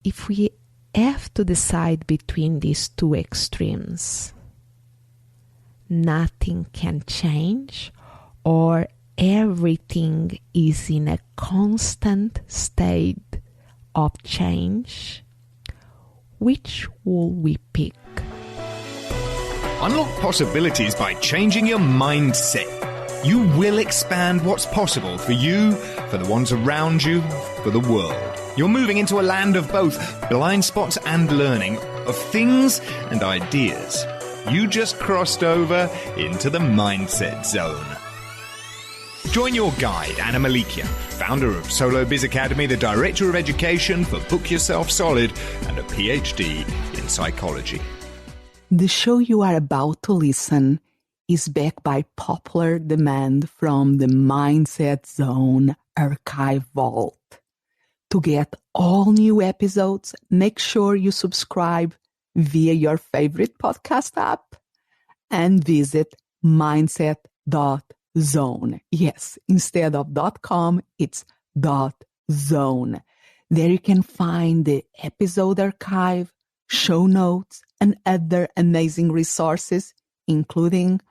if we have to decide between these two extremes, nothing can change or everything is in a constant state of change, which will we pick? Unlock possibilities by changing your mindset. You will expand what's possible for you, for the ones around you, for the world. You're moving into a land of both blind spots and learning, of things and ideas. You just crossed over into the mindset zone. Join your guide, Anna Melikian, founder of Solo Biz Academy, the director of education for Book Yourself Solid, and a PhD in psychology. The show you are about to listen is backed by popular demand from the Mindset Zone archive vault. To get all new episodes, make sure you subscribe via your favorite podcast app and visit mindset.zone. Yes, instead of .com, it's .zone. There you can find the episode archive, show notes, and other amazing resources, including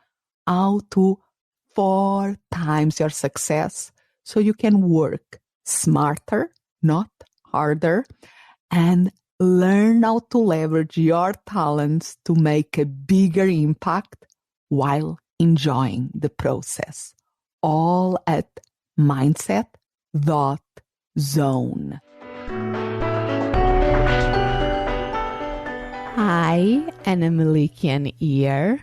how to 4 times your success so you can work smarter, not harder, and learn how to leverage your talents to make a bigger impact while enjoying the process. All at mindset.zone. Hi, Anna Melikian here.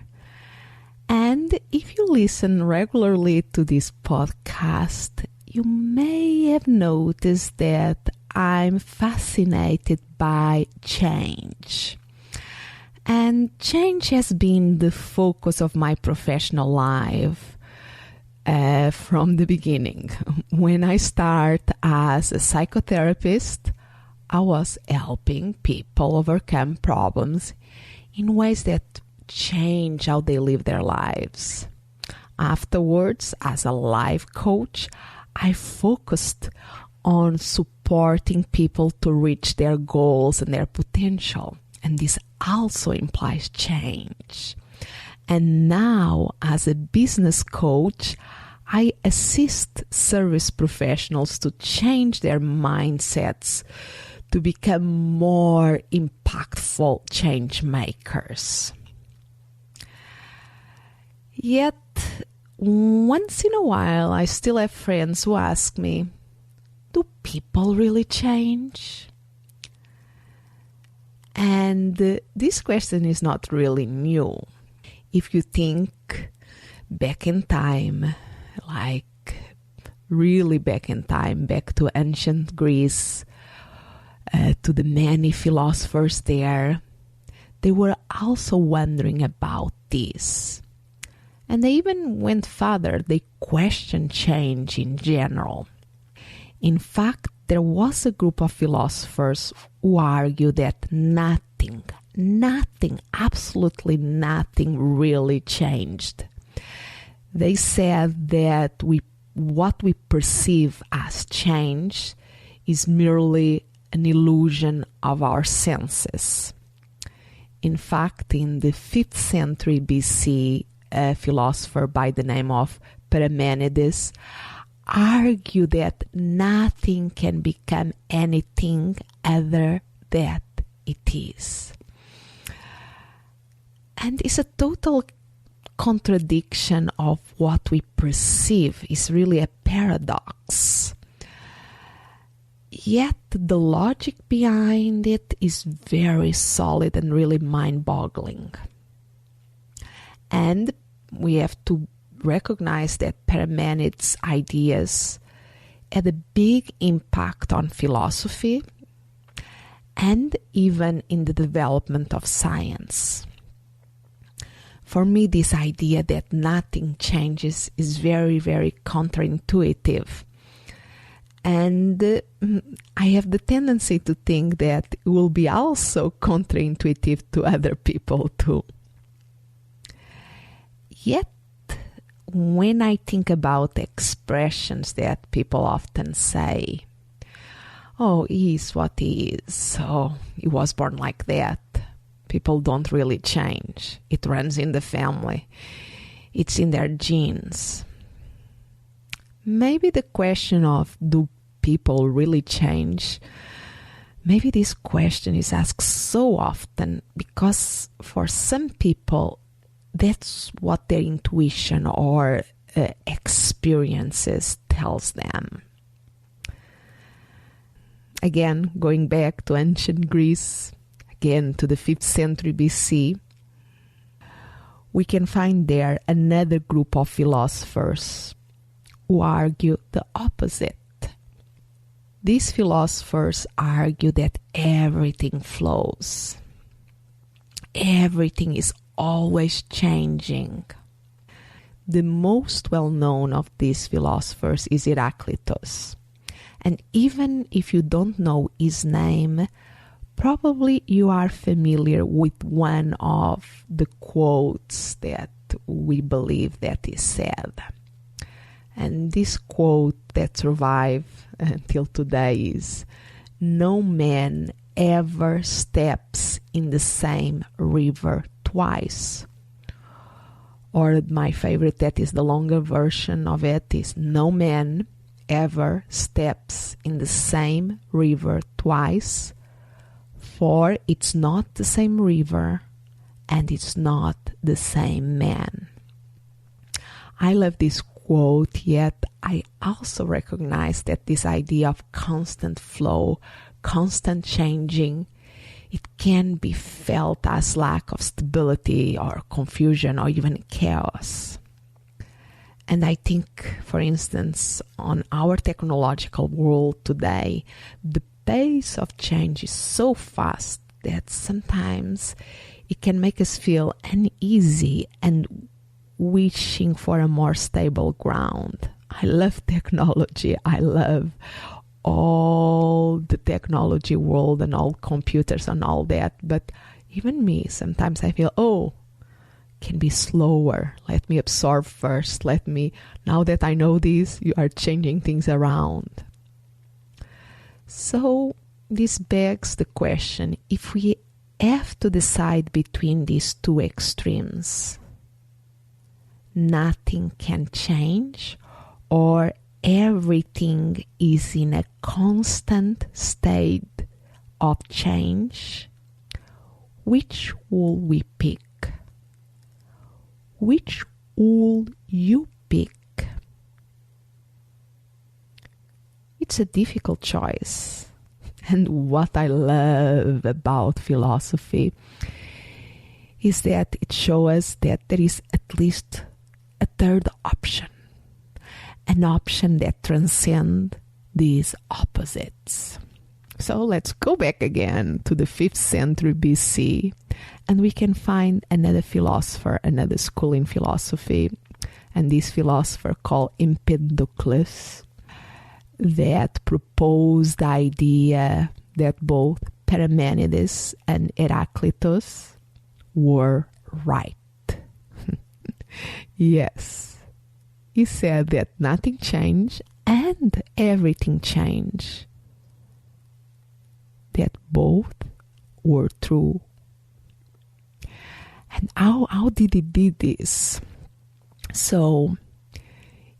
And if you listen regularly to this podcast, you may have noticed that I'm fascinated by change. And change has been the focus of my professional life from the beginning. When I started as a psychotherapist, I was helping people overcome problems in ways that change how they live their lives. Afterwards, as a life coach, I focused on supporting people to reach their goals and their potential. And this also implies change. And now, as a business coach, I assist service professionals to change their mindsets to become more impactful change makers. Yet, once in a while, I still have friends who ask me, do people really change? And this question is not really new. If you think back in time, like really back in time, back to ancient Greece, to the many philosophers there, they were also wondering about this. And they even went further. They questioned change in general. In fact, there was a group of philosophers who argued that nothing, absolutely nothing really changed. They said that what we perceive as change is merely an illusion of our senses. In fact, in the 5th century BC, a philosopher by the name of Parmenides argued that nothing can become anything other than it is. And it's a total contradiction of what we perceive. Is really a paradox. Yet the logic behind it is very solid and really mind-boggling. And we have to recognize that Parmenides' ideas had a big impact on philosophy and even in the development of science. For me, this idea that nothing changes is very, very counterintuitive. And I have the tendency to think that it will be also counterintuitive to other people too. Yet, when I think about expressions that people often say, oh, he is what he is, so he was born like that. People don't really change. It runs in the family. It's in their genes. Maybe the question of do people really change, maybe this question is asked so often because for some people that's what their intuition or experiences tells them. Again, going back to ancient Greece, again to the 5th century BC, we can find there another group of philosophers who argue the opposite. These philosophers argue that everything flows. Everything is always changing. The most well-known of these philosophers is Heraclitus. And even if you don't know his name, probably you are familiar with one of the quotes that we believe that he said. And this quote that survived until today is, "No man ever steps in the same river twice." Or my favorite, that is the longer version of it, is, "No man ever steps in the same river twice, for it's not the same river and it's not the same man." I love this quote, yet I also recognize that this idea of constant flow, constant changing, it can be felt as lack of stability or confusion or even chaos. And I think, for instance, on our technological world today, the pace of change is so fast that sometimes it can make us feel uneasy and wishing for a more stable ground. I love technology. I love all the technology world and all computers and all that. But even me, sometimes I feel, can be slower. Let me absorb first. Now that I know this, you are changing things around. So this begs the question, if we have to decide between these two extremes, nothing can change or everything is in a constant state of change, which will we pick? Which will you pick? It's a difficult choice. And what I love about philosophy is that it shows us that there is at least a third option. An option that transcends these opposites. So let's go back again to the 5th century BC, and we can find another philosopher, another school in philosophy, and this philosopher called Empedocles, that proposed the idea that both Parmenides and Heraclitus were right. Yes, he said that nothing changed and everything changed. That both were true. And how did he do this? So,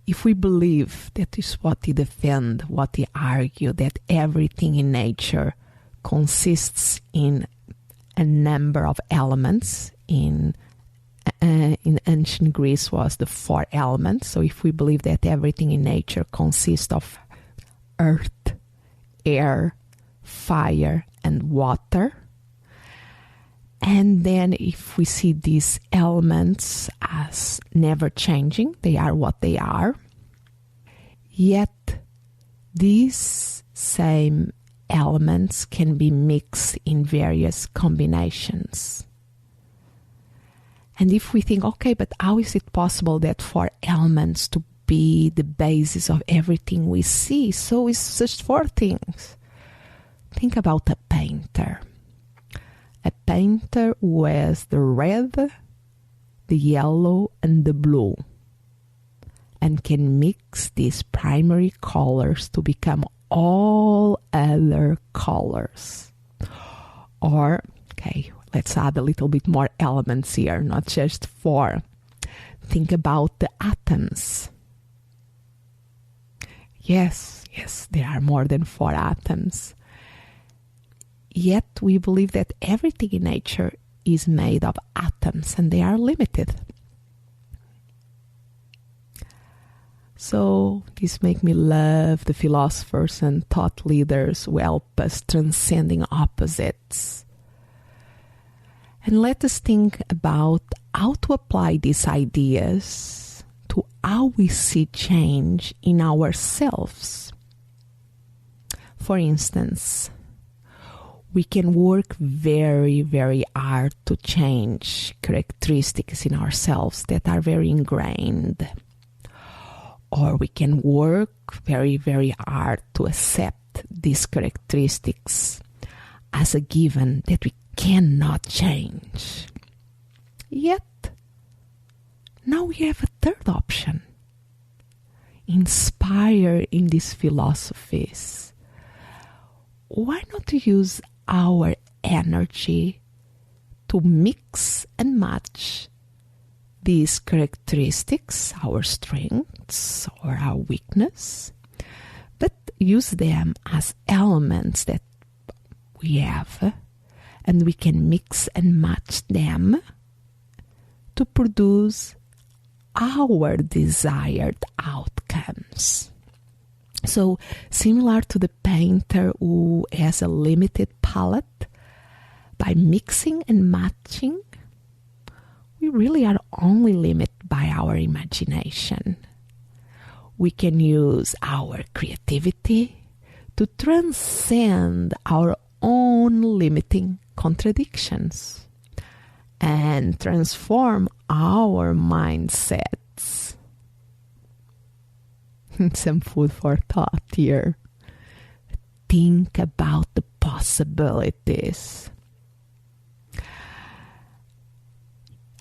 if we believe that is what he defend, what he argued, that everything in nature consists in a number of elements, in ancient Greece was the 4 elements. So if we believe that everything in nature consists of earth, air, fire, and water, and then if we see these elements as never changing, they are what they are, yet these same elements can be mixed in various combinations. And if we think, okay, but how is it possible that for elements to be the basis of everything we see? So it's just 4 things. Think about a painter. A painter who has the red, the yellow, and the blue, and can mix these primary colors to become all other colors. Or, okay, let's add a little bit more elements here, not just 4. Think about the atoms. Yes, there are more than 4 atoms. Yet we believe that everything in nature is made of atoms and they are limited. So this makes me love the philosophers and thought leaders who help us transcending opposites. And let us think about how to apply these ideas to how we see change in ourselves. For instance, we can work very, very hard to change characteristics in ourselves that are very ingrained. Or we can work very, very hard to accept these characteristics as a given that we cannot change. Yet, now we have a third option. Inspired in these philosophies, why not use our energy to mix and match these characteristics, our strengths or our weakness, but use them as elements that we have, and we can mix and match them to produce our desired outcomes. So, similar to the painter who has a limited palette, by mixing and matching, we really are only limited by our imagination. We can use our creativity to transcend our own limiting contradictions and transform our mindsets. Some food for thought here. Think about the possibilities.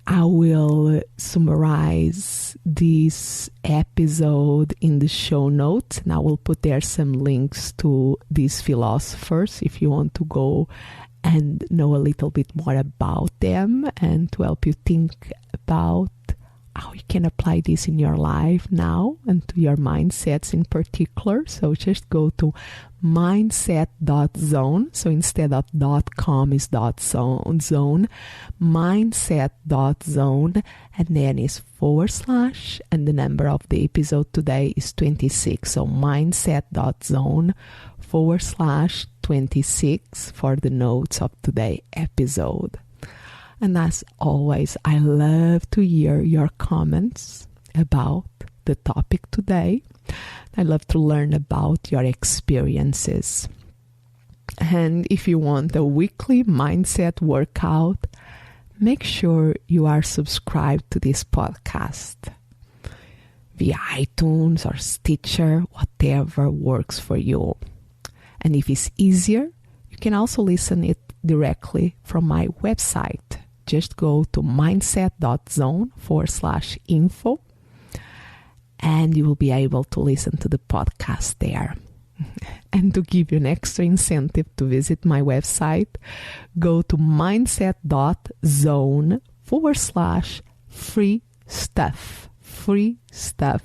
I will summarize this episode in the show notes, and I will put there some links to these philosophers if you want to go and know a little bit more about them and to help you think about how you can apply this in your life now and to your mindsets in particular. So just go to mindset.zone. So instead of .com is .zone, mindset.zone, and then is / and the number of the episode today is 26. So mindset.zone / 26 for the notes of today's episode. And as always, I love to hear your comments about the topic today. I love to learn about your experiences. And if you want a weekly mindset workout, make sure you are subscribed to this podcast via iTunes or Stitcher, whatever works for you. And if it's easier, you can also listen it directly from my website. Just go to mindset.zone / info, and you will be able to listen to the podcast there. And to give you an extra incentive to visit my website, go to mindset.zone / free stuff. Free stuff.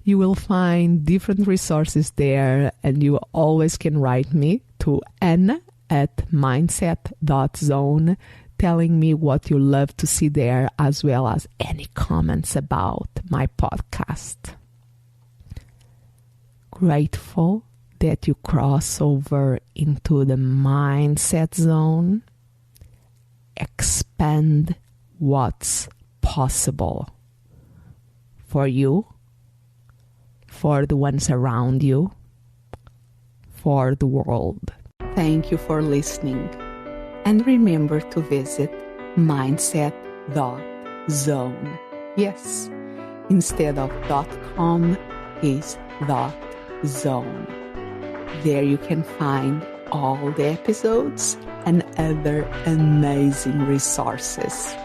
You will find different resources there, and you always can write me to n@mindset.zone, telling me what you love to see there, as well as any comments about my podcast. Grateful that you cross over into the mindset zone. Expand what's possible for you, for the ones around you, for the world. Thank you for listening. And remember to visit mindset.zone. Yes, instead of .com is .zone. There you can find all the episodes and other amazing resources.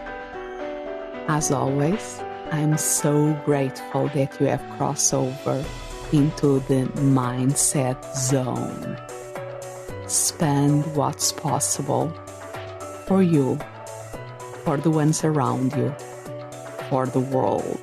As always, I'm so grateful that you have crossed over into the mindset zone. Expand what's possible for you, for the ones around you, for the world.